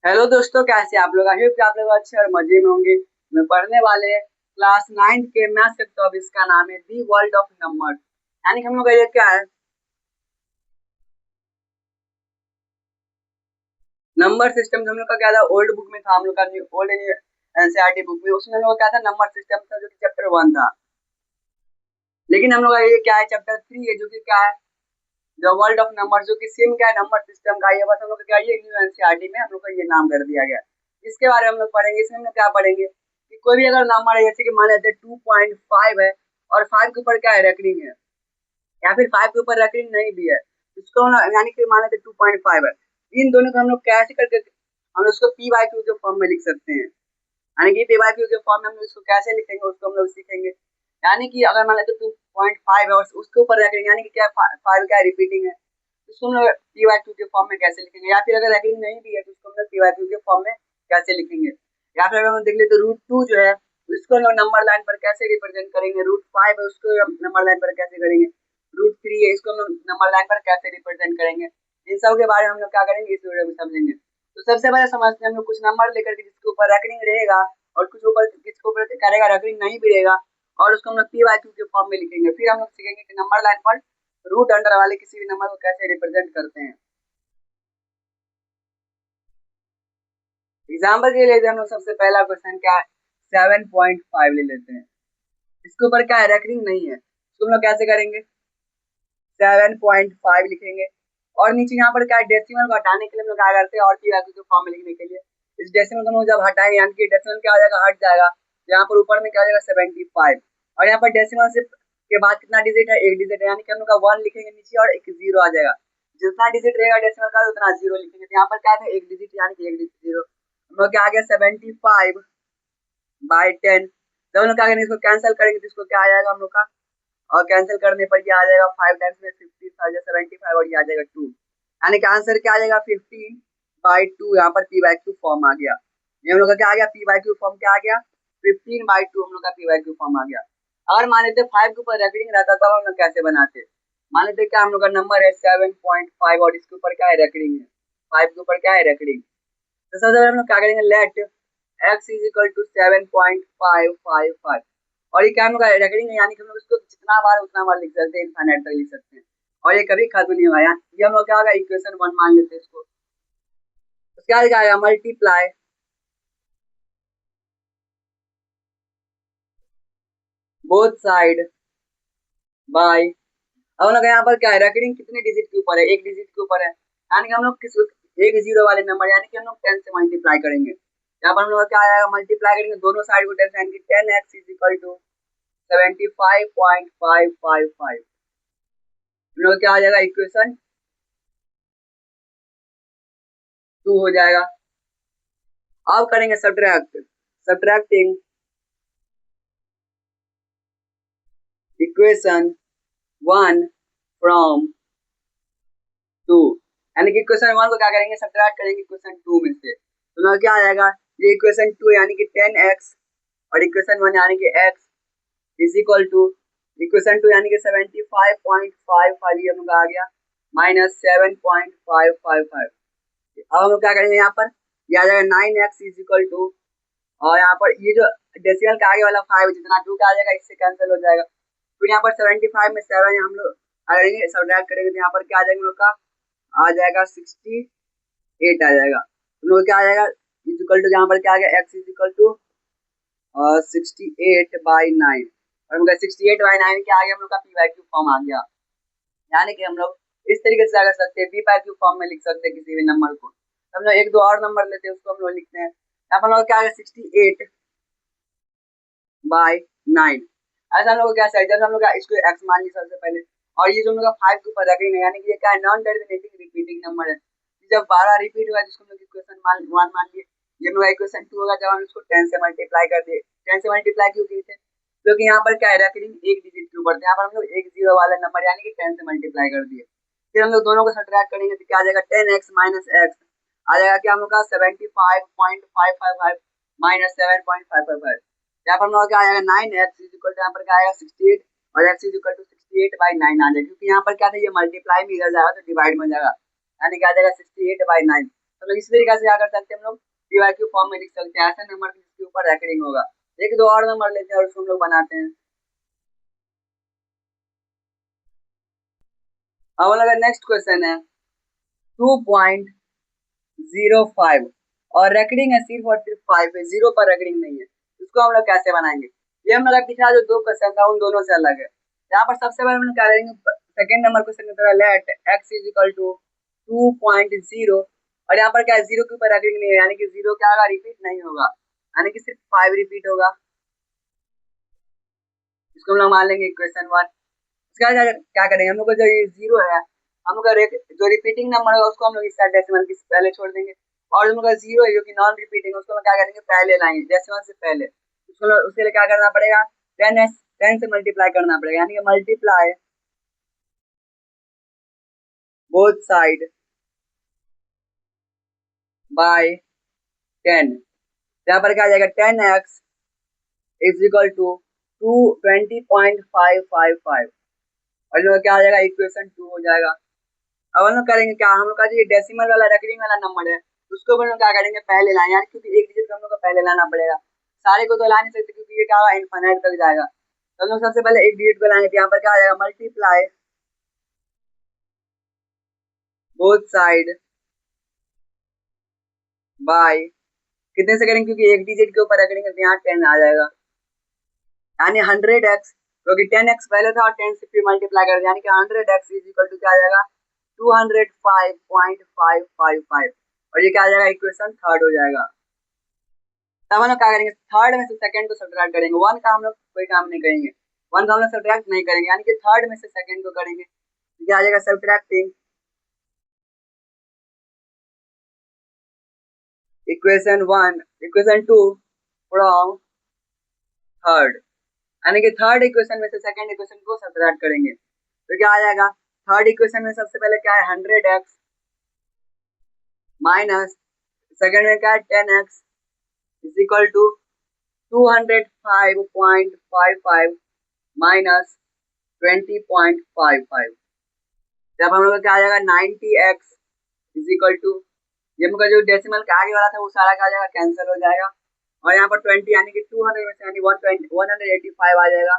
Hello दोस्तों, कैसे आप लोग? आई होप कि आप लोग अच्छे और मजे में होंगे। मैं पढ़ने वाले क्लास 9th के मैथ्स के टॉपिक का नाम है दी वर्ल्ड ऑफ नंबर। यानी कि हम लोग का ये क्या है, नंबर सिस्टम। हम लोग का क्या था, ओल्ड बुक में था, हम लोग का ओल्ड एनसीईआरटी बुक में, उसमें हम लोग का क्या था, नंबर सिस्टम था, जो कि चैप्टर 1 था। लेकिन हम लोग का ये क्या है, चैप्टर 3 है, जो कि क्या है, द वर्ल्ड ऑफ नंबर, जो कि सेम क्या है, नंबर सिस्टम का। ये बस हम लोग का क्या है, ये न्यू एनसीईआरटी में हम लोग का ये नाम कर दिया गया। इसके बारे में हम लोग पढ़ेंगे। इसमें हम लोग क्या पढ़ेंगे कि कोई भी अगर नंबर है, जैसे कि मान लेते 2.5 है और 5 के ऊपर क्या है, रेकरिंग है, या फिर 5 के ऊपर रेकरिंग नहीं भी है, इसको यानी कि मान लेते 2.5 है। इन दोनों को हम लोग कैसे करके हम लोग उसको पी बाई क्यू के फॉर्म में लिख सकते हैं। यानी कि पी बाई क्यू के फॉर्म में हम लोग इसको कैसे लिखेंगे, उसको हम लोग सीखेंगे। यानी कि अगर मान लेते 2.5 है और उसके ऊपर रेकरिंग, यानी कि क्या 5 क्या रिपीटिंग है, उसको हम लोग पी बाई क्यू के फॉर्म में कैसे लिखेंगे। या फिर अगर रेकरिंग नहीं भी है, तो उसको हम लोग पी बाई क्यू के फॉर्म में कैसे लिखेंगे। या फिर अगर हम देख ले तो √2 जो है, उसको हम लोग नंबर लाइन पर कैसे रिप्रेजेंट करेंगे। √5 है, उसको नंबर लाइन पर कैसे करेंगे। √3 है, इसको हम लोग नंबर लाइन पर कैसे रिप्रेजेंट करेंगे। इन सब के बारे में हम लोग क्या करेंगे, इस वीडियो में समझेंगे। तो सबसे पहले समझते हैं हम लोग कुछ नंबर लेकर के, जिसके ऊपर रेकरिंग रहेगा और कुछ ऊपर किसके ऊपर करेगा, रेकरिंग नहीं भी रहेगा, और उसको हम लोग पी बाई क्यू के फॉर्म में लिखेंगे। फिर हम लोग सीखेंगे कि नंबर लाइन पर रूट अंडर वाले किसी भी नंबर को कैसे रिप्रेजेंट करते हैं। एग्जाम्पल के लिए लेते हैं हम लोग, सबसे पहला क्वेश्चन क्या है, 7.5 ले लेते हैं। इसके ऊपर क्या है, रेकरिंग नहीं है, इसको हम लोग कैसे करेंगे, 7.5 लिखेंगे। और नीचे यहाँ पर क्या है, डेसिमल को हटाने के लिए हम लोग क्या करते हैं, और की वैल्यू के फॉर्म में लिखने के लिए इस डेसिमल को हम लोग जब हटाएंगे, यानी कि डेसिमल क्या हो जाएगा, हट जाएगा। तो यहाँ पर ऊपर में क्या हो जाएगा, 75। और यहाँ पर डेसिमल से के बाद कितना डिजिट है, एक डिजिट है, यानी कि हम लोग का 1 लिखेंगे नीचे और एक जीरो आ जाएगा। जितना डिजिट रहेगा डेसिमल का, उतना जीरो लिखेंगे। तो यहाँ पर क्या था, एक डिजिट, यानी कि एक डिजिट जीरो। हम लोग क्या आ गया, 75/10। जब हम लोग क्या करेंगे, इसको कैंसिल करेंगे तो इसको क्या आ जाएगा हम लोग का, और कैंसिल करने पर ये आ जाएगा 5 टाइम्स में 50 आ जाएगा 75, और ये आ जाएगा 2। यानी कि आंसर क्या आ जाएगा, 15/2। यहाँ पर पी बाई क्यू फॉर्म आ गया। ये हम लोग का क्या आ गया, पी बाई क्यू फॉर्म क्या आ गया, 15/2 हम लोग का पी बाई क्यू फॉर्म आ गया। और मान लेते 5 के ऊपर रेकरिंग रहता, तब हम लोग कैसे बनाते। मान लेते क्या, हम लोग का नंबर है 7.5 और इसके ऊपर क्या है, रेकरिंग है, 5 के ऊपर क्या है, रेकरिंग। तो सबसे पहले हम लोग क्या करेंगे, let x is equal to 7.555। और ये क्या हम लोग रेकरिंग है, यानी कि हम लोग इसको जितना बार उतना बार लिख सकते हैं, इनफाइनाइट तक लिख सकते हैं, और ये कभी खत्म नहीं होगा। ये हम लोग क्या होगा, इक्वेशन 1 मान लेते हैं इसको। उसके बाद क्या आएगा, मल्टीप्लाई बोथ साइड बाय। अब हम लोग यहाँ पर क्या है, रेकरिंग कितने डिजिट के ऊपर है, एक डिजिट के ऊपर है, यानी कि हम लोग किस एक जीरो वाले नंबर, यानी कि हम लोग 10 से मल्टीप्लाई करेंगे। यहाँ पर हम लोग क्या आएगा, मल्टीप्लाई करेंगे दोनों साइड को 10 से, यानी कि 10x इज इक्वल टू 75.555। हम लोग क्या आ जाएगा, इक्वेशन 2 हो जाएगा। अब करेंगे सब्ट्रैक्ट, सब्ट्रैक्टिंग इक्वेशन 1 फ्रॉम 2, यानी कि इक्वेशन 1 को क्या करेंगे, सब्ट्रैक्ट करेंगे इक्वेशन 2 में से। तो लोग क्या आ जाएगा, ये इक्वेशन 2 यानी कि 10x, और इक्वेशन 1 यानी कि x is equal to equation 2 यानी कि 75.55, ये हम लोग आ गया, -7.555। अब हम लोग क्या करेंगे, यहाँ पर ये आ जाएगा 9x इज इक्वल टू, और यहाँ पर ये जो डेसिमल का आगे वाला 5 जितना 2 का आ जाएगा, इससे कैंसिल हो जाएगा। फिर यहाँ पर 75 में 7 हम लोग करेंगे, सब्ट्रैक्ट करेंगे, तो यहाँ पर क्या आ जाएगा, हम लोग का आ जाएगा 68 आ जाएगा। हम लोग क्या आ जाएगा, इज इक्वल टू, यहाँ पर क्या आ गया, x इज इक्वल टू 68/9। और हम 68/9 क्या आ गया, हम लोग का पी बाई क्यू फॉर्म आ गया। यानी कि हम लोग इस तरीके से क्या कर सकते हैं, पी बाई क्यू फॉर्म में लिख सकते हैं किसी भी नंबर को। हम लोग एक दो और नंबर लेते हैं, उसको हम लोग लिखते हैं। यहाँ पर हम लोग क्या है, 68/9। ऐसा हम लोग क्या चाहिए, जैसे हम लोग इसको एक्स मान लिया सबसे पहले, और ये जो हम लोग 5 के ऊपर रखेंगे, यानी कि ये क्या है, नॉन टर्मिनेटिंग रिपीटिंग नंबर है। जब 12 रिपीट होगा, जिसको हम लोग इक्वेशन 1 मान लिए, ये हम लोग इक्वेशन 2 होगा जब हम इसको 10 से मल्टीप्लाई कर दिए। 10 से मल्टीप्लाई क्यों किए थे, क्योंकि यहाँ पर क्या है, रेकरिंग एक डिजिट के ऊपर थे, यहाँ पर हम लोग एक जीरो वाला नंबर, यानी कि 10 से मल्टीप्लाई कर दिए। फिर हम लोग दोनों को सब्ट्रैक्ट करेंगे, तो क्या आ जाएगा, 10x माइनस एक्स आ जाएगा, क्या हम लोग का 75.555 -7.555। यहाँ पर हम लोग क्या आएगा, 9x इज इक्वल टू, यहाँ पर क्या आएगा 68, और x इज इक्वल टू 68/9 आ जाएगा, क्योंकि यहाँ पर क्या था, ये मल्टीप्लाई में इधर जाएगा तो डिवाइड में हो जाएगा, यानी क्या आ जाएगा 68/9। तो लोग इसी तरीके से क्या कर सकते हैं, हम लोग पीवाईक्यू फॉर्म में लिख सकते हैं ऐसे नंबर जिसके ऊपर रेकरिंग होगा। एक दो और नंबर लेते हैं और उसको हम लोग बनाते हैं। अब अगर नेक्स्ट क्वेश्चन है 2.05 और रेकरिंग है सिर्फ और सिर्फ 5 है, 0 पर रेकरिंग नहीं है, इसको हम लोग कैसे बनाएंगे? ये हम लोग पिछला जो दो क्वेश्चन था उन दोनों से अलग है। यहाँ पर सबसे पहले हम लोग क्या करेंगे, सेकंड नंबर क्वेश्चन की तरह let x is equal to 2.0 और यहाँ पर क्या है, 0 के ऊपर रेकरिंग नहीं है, यानी कि 0 क्या होगा, रिपीट नहीं होगा, यानी कि सिर्फ 5 रिपीट होगा। इसको हम लोग मान लेंगे इक्वेशन 1। इसका क्या करेंगे, हम लोग को जो ये 0 है, हम लोग का जो रिपीटिंग नंबर होगा उसको हम लोग इस साइड डेसिमल के पहले छोड़ देंगे, और जो हम लोग का 0 है जो कि नॉन रिपीटिंग उसको हम क्या करेंगे, पहले लाएंगे डेसिमल से पहले। उसके लिए क्या करना पड़ेगा, 10 से मल्टीप्लाई करना पड़ेगा, यानी कि मल्टीप्लाई बोथ साइड बाय 10। यहाँ पर क्या आ जाएगा, 10x इज इक्वल टू 20.555 और जो क्या आ जाएगा, इक्वेशन 2 हो जाएगा। अब हम लोग करेंगे क्या, हम लोग का जो डेसिमल वाला रेकरिंग वाला नंबर है उसको हम लोग क्या करेंगे, पहले लाएंगे, यानी क्योंकि एक डिजिट को हम लोग को पहले लाना पड़ेगा, सारे को तो ला नहीं सकते क्योंकि ये क्या होगा, इनफाइनाइट तक जाएगा। तो हम लोग सबसे पहले एक डिजिट को लाएंगे, तो यहाँ पर क्या आ जाएगा, मल्टीप्लाई बोथ साइड बाय कितने से करेंगे, क्योंकि एक डिजिट के ऊपर करेंगे तो यहाँ 10 आ जाएगा, यानी 100x, क्योंकि 10x पहले था और 10 से फिर मल्टीप्लाई कर दिया, यानी कि 100x इज इक्वल टू क्या आ जाएगा, 205.555 और ये क्या आ जाएगा, इक्वेशन थर्ड हो जाएगा। तब हम लोग क्या करेंगे, थर्ड में से सेकंड को सब्ट्रैक्ट करेंगे, वन का हम लोग कोई काम नहीं करेंगे, वन का हम लोग सब्ट्रैक्ट नहीं करेंगे, यानी कि थर्ड में से सेकंड को करेंगे, क्या आ जाएगा, subtracting equation 1 equation 2 from third, यानी कि थर्ड इक्वेशन में से सेकंड इक्वेशन को सब्ट्रैक्ट करेंगे, तो क्या आ जाएगा, थर्ड इक्वेशन में सबसे पहले क्या है, 100x माइनस सेकंड में क्या है, 10x is equal to 205.55 minus 20.55। जब हम लोग क्या आ जाएगा, 90x इज इक्वल टू, ये हम लोग का जो डेसिमल का आगे वाला था वो सारा क्या आ जाएगा, कैंसिल हो जाएगा, और यहाँ पर 20 यानी कि 200 में से यानी 185 आ जाएगा,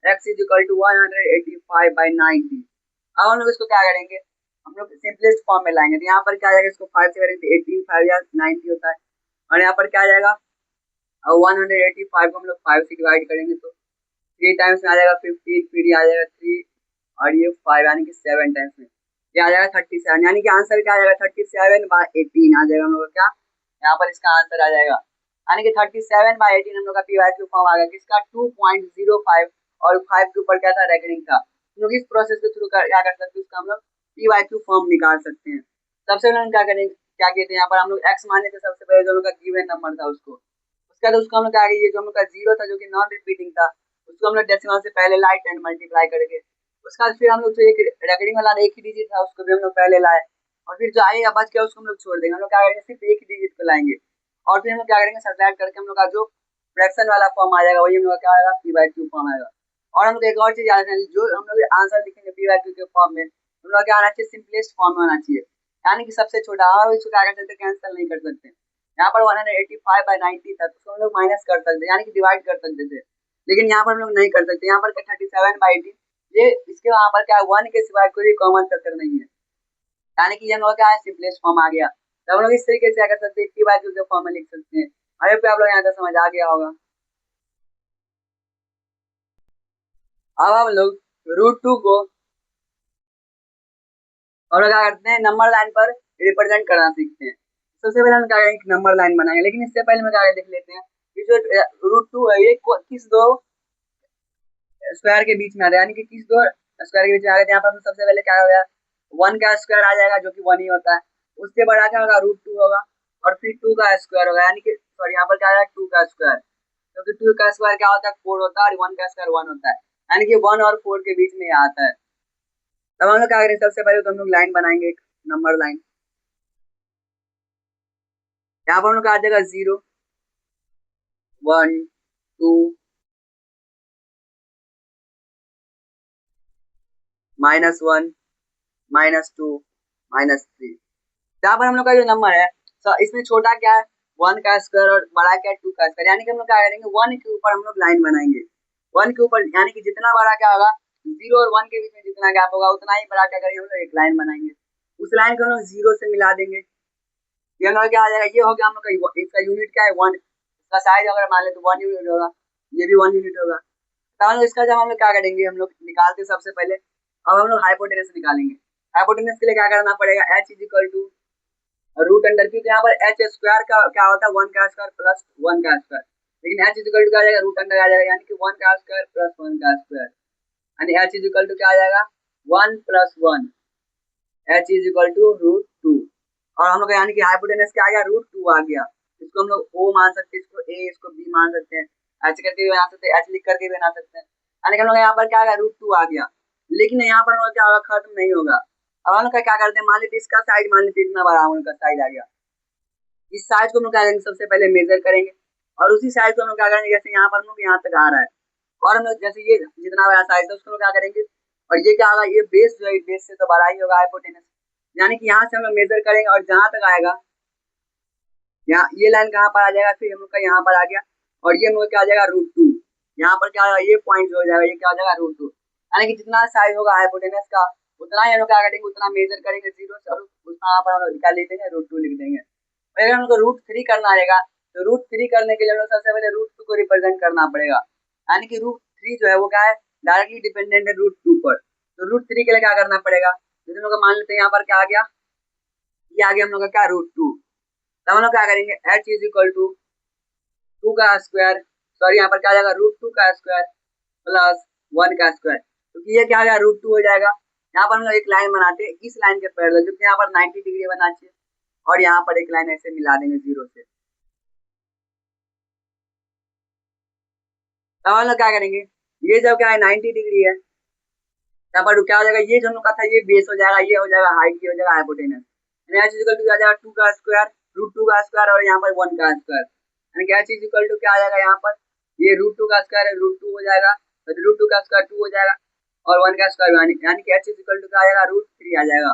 x इज इक्वल टू 185/90। अब हम लोग इसको क्या करेंगे, हम लोग सिंपलेस्ट फॉर्म में लाएंगे, तो यहाँ पर क्या आ जाएगा, इसको 5 से करेंगे तो 18 5 या 90 होता है, और यहाँ पर क्या आ जाएगा, और 185 को हम लोग 5 से डिवाइड करेंगे तो 3 टाइम्स में आ जाएगा 15, फिर ये आ जाएगा 3 और ये 5 यानी कि 7 टाइम्स में ये आ जाएगा 37, यानी कि आंसर क्या आ जाएगा, 37/18 आ जाएगा हम लोग का, क्या यहाँ पर इसका आंसर आ जाएगा, यानी कि 37/18 हम लोग का पीवाईक्यू फॉर्म आ गया, किसका 2.05 और 5 के ऊपर क्या था, रेकरिंग था। हम लोग इस प्रोसेस के थ्रू क्या कर सकते हैं, उसका हम लोग पीवाईक्यू फॉर्म निकाल सकते हैं। सबसे पहले हम क्या करेंगे, क्या कहते हैं, यहाँ पर हम लोग x माने थे, सबसे पहले जो हम लोग का गिवन नंबर था उसको, उसका तो उसको हम लोग क्या करेंगे, जो हम लोग का 0 था जो कि नॉन रिपीटिंग था उसको हम लोग डेसिमल से पहले लाए 10 मल्टीप्लाई करके, उसका फिर हम लोग जो एक रेकरिंग वाला एक ही डिजिट था उसको भी हम लोग पहले लाए, और फिर जो आएगा बच गया उसको हम लोग छोड़ देंगे, हम लोग क्या करेंगे, सिर्फ एक ही डिजिट को लाएंगे, और फिर हम लोग क्या करेंगे, सब्ट्रैक्ट करके हम लोग का जो फ्रैक्शन वाला फॉर्म आ जाएगा वही हम लोग क्या आएगा, पी/क्यू फॉर्म आएगा। और हम लोग एक और चीज जानते हैं, जो हम लोग आंसर लिखेंगे पी/क्यू के फॉर्म में हम लोग क्या आना चाहिए, सिंपलेस्ट फॉर्म में आना चाहिए, यानी कि सबसे छोटा, और इसको क्या कर सकते, कैंसिल नहीं कर सकते। यहाँ पर 185/90 था तो हम लोग माइनस कर सकते, यानी कि डिवाइड कर सकते थे, लेकिन यहाँ पर हम लोग नहीं कर सकते, यहाँ पर 37/18 ये इसके वहां पर क्या 1 के सिवाय कोई कॉमन फैक्टर नहीं है, यानी कि ये हम लोग क्या है, सिंपलेस्ट फॉर्म आ गया। तो हम लोग इस तरीके से क्या कर सकते हैं, पी/क्यू के फॉर्म में लिख सकते हैं। अरे पे आप लोग यहाँ तक समझ आ गया होगा। अब हम लोग √2 को हम लोग क्या करते हैं, नंबर लाइन पर रिप्रेजेंट करना सीखते हैं। सबसे पहले हम क्या करेंगे, नंबर लाइन बनाएंगे, लेकिन इससे पहले हम क्या देख लेते हैं कि जो √2 है ये किस दो स्क्वायर के बीच में आ रहा है, यानी कि किस दो स्क्वायर के बीच में आ रहा है। यहाँ पर सबसे पहले क्या होगा, 1 का स्क्वायर आ जाएगा जो कि 1 ही होता है, उससे बड़ा क्या होगा, √2 होगा, और फिर 2 का स्क्वायर होगा, यानी कि सॉरी यहाँ पर क्या आएगा 2 का स्क्वायर, क्योंकि 2 का स्क्वायर क्या होता है, 4 होता है, और 1 का स्क्वायर 1 होता है, यानी कि 1 और 4 के बीच में आता है। तब हम लोग क्या करेंगे, सबसे पहले तो हम लोग लाइन बनाएंगे, एक नंबर लाइन, यहाँ पर हम लोग आ जाएगा 0 1 2 -1 -2 -3। यहाँ पर हम लोग का जो नंबर है इसमें छोटा क्या है 1 का स्क्वायर और बड़ा क्या है 2 का स्क्वायर, यानी कि हम लोग क्या करेंगे 1 के ऊपर हम लोग लाइन बनाएंगे, 1 के ऊपर, यानी कि जितना बड़ा क्या होगा 0 और 1 के बीच में जितना गैप होगा उतना ही बड़ा क्या करेंगे हम लोग एक लाइन बनाएंगे, उस लाइन को हम लोग 0 से मिला देंगे। ये हम लोग क्या आ जाएगा, ये हो गया हम लोग का, इसका यूनिट क्या है 1, इसका साइज अगर मान ले तो 1 यूनिट होगा, ये भी 1 यूनिट होगा। तो हम लोग इसका जब हम लोग क्या करेंगे हम लोग निकालते सबसे पहले, अब हम लोग हाइपोटेनस निकालेंगे। हाइपोटेनस के लिए क्या करना पड़ेगा, h is equal to root under, क्योंकि यहाँ पर h स्क्वायर का क्या होता है 1 का स्क्वायर प्लस 1 का स्क्वायर, लेकिन h इज इक्वल टू क्या आ जाएगा रूट अंडर आ जाएगा, यानी कि 1 का स्क्वायर प्लस 1 का स्क्वायर, यानी h इज इक्वल टू क्या आ जाएगा 1 plus 1, h is equal to root 2, और हम लोग यानी कि हाइपोटेनस क्या आ गया रूट 2 आ गया, इसको हम लोग o मान सकते हैं, इसको a, इसको b मान सकते हैं, h करके भी बना सकते हैं, h लिख करके भी बना सकते हैं, यानी कि हम लोग यहाँ पर क्या आ गया रूट 2 आ गया। लेकिन यहाँ पर हम लोग क्या होगा खत्म नहीं होगा, अब हम लोग क्या करते हैं, मान लीजिए इसका साइज मान लीजिए इतना बड़ा हम लोग का साइज आ गया, इस साइज को हम लोग क्या करेंगे सबसे पहले मेजर करेंगे, और उसी साइज को हम लोग क्या करेंगे जैसे यहाँ पर हम लोग यहाँ तक आ रहा है, और हम लोग जैसे ये जितना बड़ा साइज है उसको लोग क्या करेंगे, और ये क्या होगा ये बेस जो है बेस से तो बड़ा ही होगा हाइपोटेनस, यानी कि यहाँ से हम लोग मेजर करेंगे और जहां तक आएगा, यहाँ ये लाइन कहाँ पर आ जाएगा, फिर हम लोग का यहाँ पर आ गया, और ये हम लोग क्या आ जाएगा रूट 2, यहाँ पर क्या होगा ये पॉइंट हो जाएगा, ये क्या हो जाएगा रूट 2, यानी कि जितना साइज होगा हाइपोटेनस का उतना ही हम लोग क्या करेंगे उतना मेजर करेंगे जीरो से, और उतना यहाँ पर हम लोग क्या लिख देंगे रूट 2 लिख देंगे। अगर हमको रूट 3 करना रहेगा तो रूट 3 करने के लिए हम लोग सबसे पहले रूट 2 को रिप्रेजेंट करना पड़ेगा, यानी कि रूट 3 जो है वो क्या है डायरेक्टली डिपेंडेंट है रूट 2 पर, तो रूट 3 के लिए क्या करना पड़ेगा, जैसे हम लोग मान लेते हैं यहाँ पर क्या आ गया, ये आ गया हम लोग का क्या रूट 2, तब हम लोग क्या करेंगे h इज इक्वल टू 2 का स्क्वायर, सॉरी यहाँ पर क्या आ जाएगा रूट 2 का स्क्वायर प्लस 1 का स्क्वायर, क्योंकि ये क्या आ गया रूट 2 हो जाएगा। यहाँ पर हम लोग एक लाइन बनाते हैं इस लाइन के पैरेलल, जो कि यहाँ पर 90 डिग्री बनना चाहिए, और यहाँ पर एक लाइन ऐसे मिला देंगे जीरो से, तब हम लोग क्या करेंगे, ये जब क्या है 90 डिग्री है, यहाँ पर क्या हो जाएगा ये जो हम लोग का था ये बेस हो जाएगा, ये हो जाएगा हाइट, ये हो जाएगा हाइपोटेनस, यानी h इक्वल टू आ जाएगा 2 का स्क्वायर रूट 2 का स्क्वायर और यहाँ पर 1 का स्क्वायर, यानी कि h इक्वल टू क्या आ जाएगा यहाँ पर ये रूट 2 का स्क्वायर है रूट 2 हो जाएगा, तो रूट 2 का स्क्वायर 2 हो जाएगा और 1 का स्क्वायर, यानी कि h इक्वल टू क्या आ जाएगा रूट 3 आ जाएगा,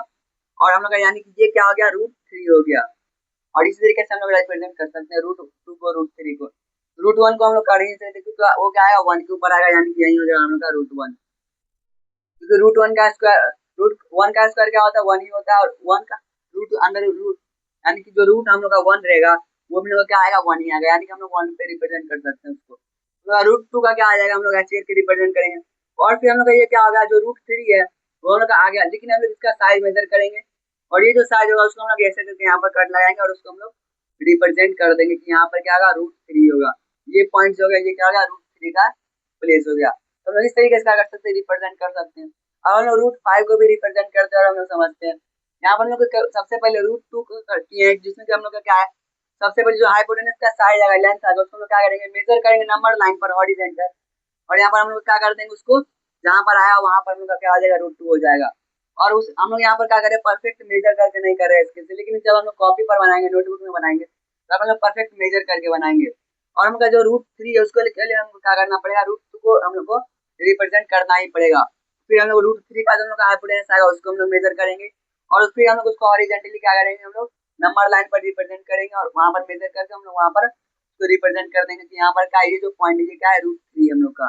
और हम लोग का यानी कि ये क्या हो गया रूट 3 हो गया। और इसी तरीके से हम लोग रिप्रेजेंट कर सकते हैं रूट 2 को रूट 3 को, रूट 1 को हम लोग कर ही सकते क्योंकि वो क्या आएगा 1 के ऊपर आएगा, यानी कि यही हो जाएगा हम लोग का रूट 1, क्योंकि रूट 1 का स्क्वायर रूट 1 का स्क्वायर क्या होता है 1 ही होता है, और 1 का रूट अंडर रूट, यानी कि जो रूट हम लोग का 1 रहेगा वो हम लोग का क्या आएगा 1 ही आएगा, यानी कि हम लोग 1 पे रिप्रेजेंट कर सकते हैं उसको, तो रूट 2 का क्या आ जाएगा हम लोग h के रिप्रेजेंट करेंगे, और फिर हम लोग का ये क्या होगा जो रूट 3 है वो हम लोग का आ गया, लेकिन हम लोग इसका साइज मेजर करेंगे, और ये जो साइज होगा उसको हम लोग ऐसे करके यहाँ पर कट लगाएंगे और उसको हम लोग रिप्रेजेंट कर देंगे कि यहाँ पर क्या होगा रूट 3 होगा, ये पॉइंट जो होगा ये क्या होगा रूट 3 का प्लेस हो गया, तो हम लोग इस तरीके से क्या कर सकते हैं रिप्रेजेंट कर सकते हैं। अब हम लोग रूट 5 को भी रिप्रेजेंट करते हैं और हम लोग समझते हैं, यहाँ पर हम लोग सबसे पहले रूट 2 को किए हैं जिसमें कि हम लोग का क्या है सबसे पहले जो हाइपोटेनस का साइज आएगा लेंथ आएगा उसको हम लोग क्या करेंगे मेजर करेंगे नंबर लाइन पर हॉरिजॉन्टल, और यहाँ पर हम लोग क्या कर देंगे उसको जहाँ पर आया वहां पर हम लोग का क्या आ जाएगा रूट 2 हो जाएगा, और उस हम लोग यहाँ पर क्या करें परफेक्ट मेजर करके नहीं कर रहे हैं इसके से, लेकिन जब हम लोग कॉपी पर बनाएंगे नोटबुक में बनाएंगे तब हम लोग परफेक्ट मेजर करके बनाएंगे, और हम जो रूट 3 है उसको लिए हमको क्या करना पड़ेगा रूट 2 को हम लोग को रिप्रेजेंट करना ही पड़ेगा, फिर हम लोग रूट 3 का जो हम लोग का हाइपोटेनस आएगा उसको हम लोग मेजर करेंगे, और फिर हम लोग उसको हॉरिजॉन्टली क्या करेंगे हम लोग नंबर लाइन पर रिप्रेजेंट करेंगे, और वहां पर मेजर करके हम लोग वहां पर उसको रिप्रेजेंट कर देंगे कि यहाँ पर क्या ये जो पॉइंट है क्या है रूट 3 हम लोग का,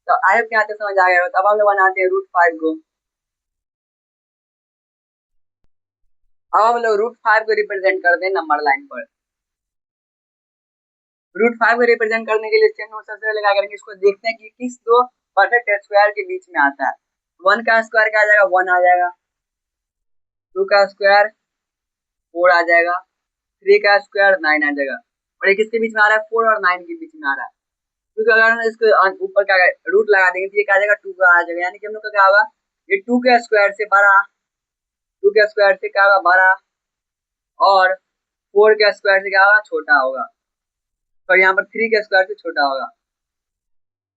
तो आई होप क्या समझ आ गया, तब हम लोग बनाते हैं रूट 5 को, अब हम लोग रूट 5 को रिप्रेजेंट करते हैं नंबर लाइन पर, रूट 5 को रिप्रेजेंट करने के लिए स्टेप में सबसे पहले क्या करेंगे इसको देखते हैं कि किस दो परफेक्ट स्क्वायर के बीच में आता है, 1 का स्क्वायर क्या आ जाएगा 1 आ जाएगा, 2 का स्क्वायर 4 आ जाएगा, 3 का स्क्वायर 9 आ जाएगा, और ये किसके बीच में आ रहा है 4 और 9 के बीच में आ रहा है, क्योंकि अगर हम इसको ऊपर क्या रूट लगा देंगे तो ये क्या आ जाएगा 2 का आ जाएगा, यानी कि हम लोग का क्या होगा ये 2 के स्क्वायर से बड़ा, 2 के स्क्वायर से क्या होगा बड़ा, और 4 के स्क्वायर से क्या होगा छोटा होगा, और यहाँ पर 3 के स्क्वायर से छोटा होगा,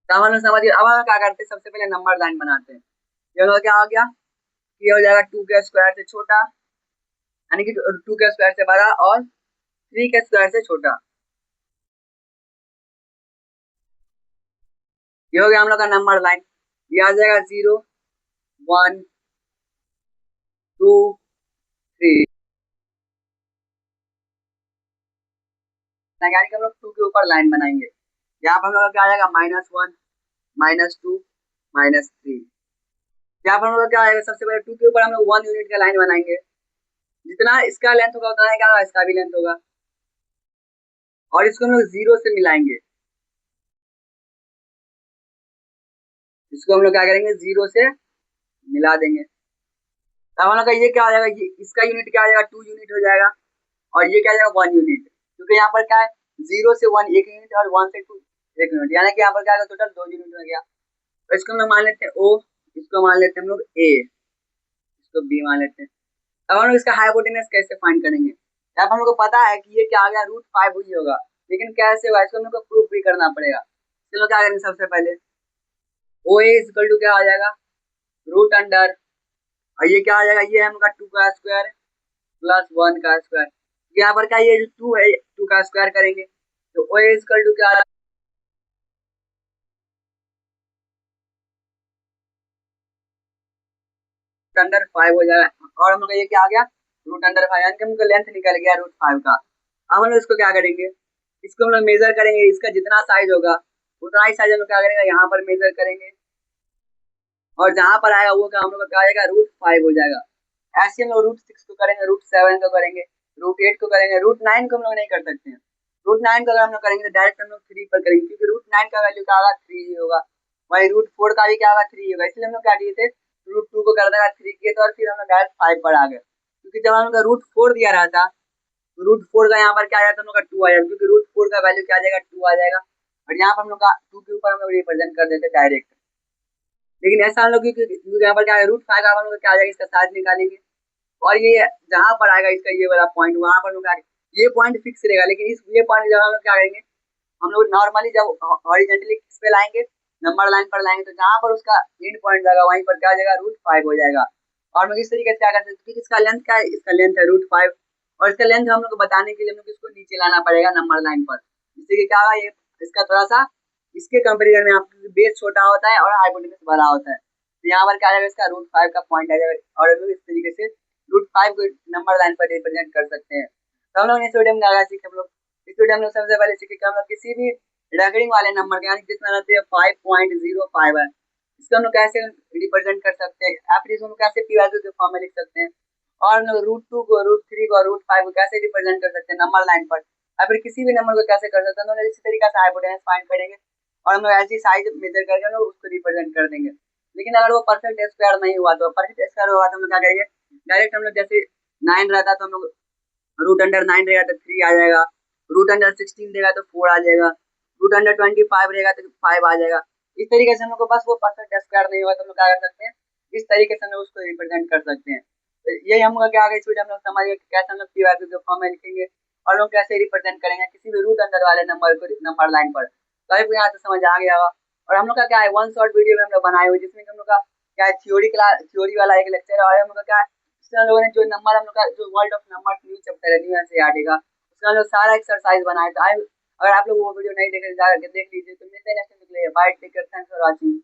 तो हम लोग समझिए। अब हम क्या करते हैं सबसे पहले नंबर लाइन बनाते हैं, ये लोग क्या हो गया ये हो जाएगा 2 के स्क्वायर से छोटा, यानी कि 2 के स्क्वायर से बड़ा और 3 के स्क्वायर से छोटा, ये हो गया हम लोग का नंबर लाइन, ये आ जाएगा 0 1 2 3, सकते हैं, यानी कि हम लोग 2 के ऊपर लाइन बनाएंगे। यहाँ पर हम लोग का क्या आ जाएगा, -1 -2 -3। यहाँ पर हम लोग क्या आएगा, सबसे पहले 2 के ऊपर हम लोग 1 यूनिट का लाइन बनाएंगे। जितना इसका लेंथ होगा उतना क्या होगा, इसका भी लेंथ होगा, और इसको हम लोग 0 से मिलाएंगे। इसको हम लोग क्या करेंगे, 0 से मिला देंगे। तब हम लोग का ये क्या हो जाएगा, ये इसका यूनिट क्या हो जाएगा, 2 यूनिट हो जाएगा, और ये क्या हो जाएगा, 1 यूनिट। क्योंकि यहाँ पर क्या है, 0 से 1 1 यूनिट और 1 से 2 1 यूनिट, यानी कि यहाँ पर क्या है, टोटल 2 यूनिट हो गया। तो इसको हम लोग मान लेते हैं O, इसको मान लेते हैं हम लोग A, इसको B मान लेते हैं। अब हम लोग इसका हाइपोटेनस कैसे फाइंड करेंगे। अब हम लोग को पता है कि ये क्या आ गया, √5 ही होगा, लेकिन कैसे होगा, इसको हम लोग को प्रूफ भी करना पड़ेगा। चलो क्या करेंगे, सबसे पहले OA इक्वल टू क्या आ जाएगा, रूट अंडर, और ये क्या आ जाएगा, ये हम लोग का 2 का स्क्वायर प्लस 1 का स्क्वायर। यहाँ पर क्या, ये जो 2 है 2 का स्क्वायर करेंगे तो OA इक्वल टू क्या, अंडर 5 हो जाएगा, और हम लोग का ये क्या आ गया, √5, यानी कि हमको लेंथ निकल गया √5 का। अब हम लोग इसको क्या करेंगे, इसको हम लोग मेजर करेंगे, इसका जितना साइज होगा उतना ही साइज हम लोग क्या करेंगे, यहाँ पर मेजर करेंगे, और जहां पर आएगा वो क्या हम लोग का क्या आएगा, √5 हो जाएगा। ऐसे हम लोग √6 को करेंगे, √7 को करेंगे, √8 को करेंगे, √9 को हम लोग नहीं कर सकते हैं। √9 को अगर हम लोग करेंगे तो डायरेक्ट हम लोग 3 पर करेंगे, क्योंकि √9 का वैल्यू क्या होगा, 3 ही होगा, वही √4 का भी क्या होगा, 3 होगा। इसलिए हम लोग क्या किए थे, √2 को कर देगा 3 किए थे, और फिर हम लोग डायरेक्ट 5 पर आ गए, क्योंकि जब हम लोग का √4 दिया रहा था, √4 का यहाँ पर क्या आ जाता है, हम लोग का 2 आ जाएगा, क्योंकि √4 का वैल्यू क्या आ जाएगा, 2 आ जाएगा, और यहाँ पर हम लोग का 2 के ऊपर हम लोग रिप्रेजेंट कर देते डायरेक्ट। लेकिन ऐसा हम लोग यहाँ पर क्या है, √5 का हम लोग क्या आ जाएगा, इसका साइज निकालेंगे, और ये जहां पर आएगा इसका ये वाला पॉइंट, वहां पर लोग ये पॉइंट फिक्स रहेगा, लेकिन इस ये पॉइंट जब हम लोग क्या करेंगे, हम लोग नॉर्मली जब हॉरिजॉन्टली किस पे लाएंगे, नंबर लाइन पर लाएंगे, तो जहां पर उसका एंड पॉइंट जाएगा वहीं पर क्या जाएगा, √5 हो जाएगा। और हम इस तरीके से क्या कर सकते हैं, इसका लेंथ क्या है, इसका लेंथ है √5, और इसका लेंथ हम लोग को बताने के लिए हम लोग इसको नीचे लाना पड़ेगा नंबर लाइन पर, जिससे कि क्या होगा, ये इसका थोड़ा सा इसके कंपेरिजन में आपका बेस छोटा होता है और हाइपोटेनस बड़ा होता है। तो यहाँ पर क्या आ जाएगा, इसका √5 का पॉइंट आ जाएगा, और हम लोग इस तरीके से √5 को नंबर लाइन पर रिप्रेजेंट कर सकते हैं। तो हम लोग इस वीडियो में क्या सीखे, हम लोग इस वीडियो में हम लोग सबसे पहले सीखे कि हम लोग किसी भी रेकरिंग वाले नंबर के, यानी जिसमें रहते हैं 5.05 है, इसको हम लोग कैसे रिप्रेजेंट कर सकते हैं, या फिर इसको हम कैसे पी वैल्यू के फॉर्म में लिख सकते हैं, और हम लोग √2 को, √3 को, √5 को कैसे रिप्रेजेंट कर सकते हैं नंबर लाइन पर, या फिर किसी भी नंबर को कैसे कर सकते हैं। हम लोग इसी तरीके से हाइपोटेनस फाइंड करेंगे, और हम लोग ऐसी साइज मेजर करके हम लोग उसको रिप्रेजेंट कर देंगे। लेकिन अगर वो परफेक्ट स्क्वायर नहीं हुआ, तो परफेक्ट स्क्वायर हुआ तो हम लोग क्या करेंगे, डायरेक्ट हम लोग जैसे 9 रहता तो हम लोग √9 रहेगा तो 3 आ जाएगा, √16 रहेगा तो 4 आ जाएगा, √25 रहेगा तो 5 आ जाएगा। इस तरीके से हम लोग को बस वो परफेक्ट स्क्वायर नहीं हुआ तो हम लोग क्या कर सकते हैं, इस तरीके से हम लोग उसको रिप्रेजेंट कर सकते हैं। तो यही हम लोग क्या आगे इस वीडियो हम लोग समझिए कि कैसे हम लोग पी वैल्यू के फॉर्म में लिखेंगे, और लोग कैसे रिप्रेजेंट करेंगे किसी भी रूट अंडर वाले नंबर को नंबर लाइन पर। तो आपको यहाँ से समझ आ गया होगा। और हम लोग का क्या है, 1 शॉर्ट वीडियो में हम लोग बनाए हुए, जिसमें हम लोग का क्या है, थ्योरी क्लास, थ्योरी वाला एक लेक्चर है, और हम लोग का क्या है, इसमें हम लोगों ने जो नंबर, हम लोग का जो world of number new chapter है, न्यू एनसीईआरटी का, उसमें हम लोग सारा एक्सरसाइज बनाए। तो अगर आप लोग वो वीडियो नहीं देख रहे, जाकर देख लीजिए। तो मिलते हैं नेक्स्ट वीडियो में। Bye, take care, thanks for watching.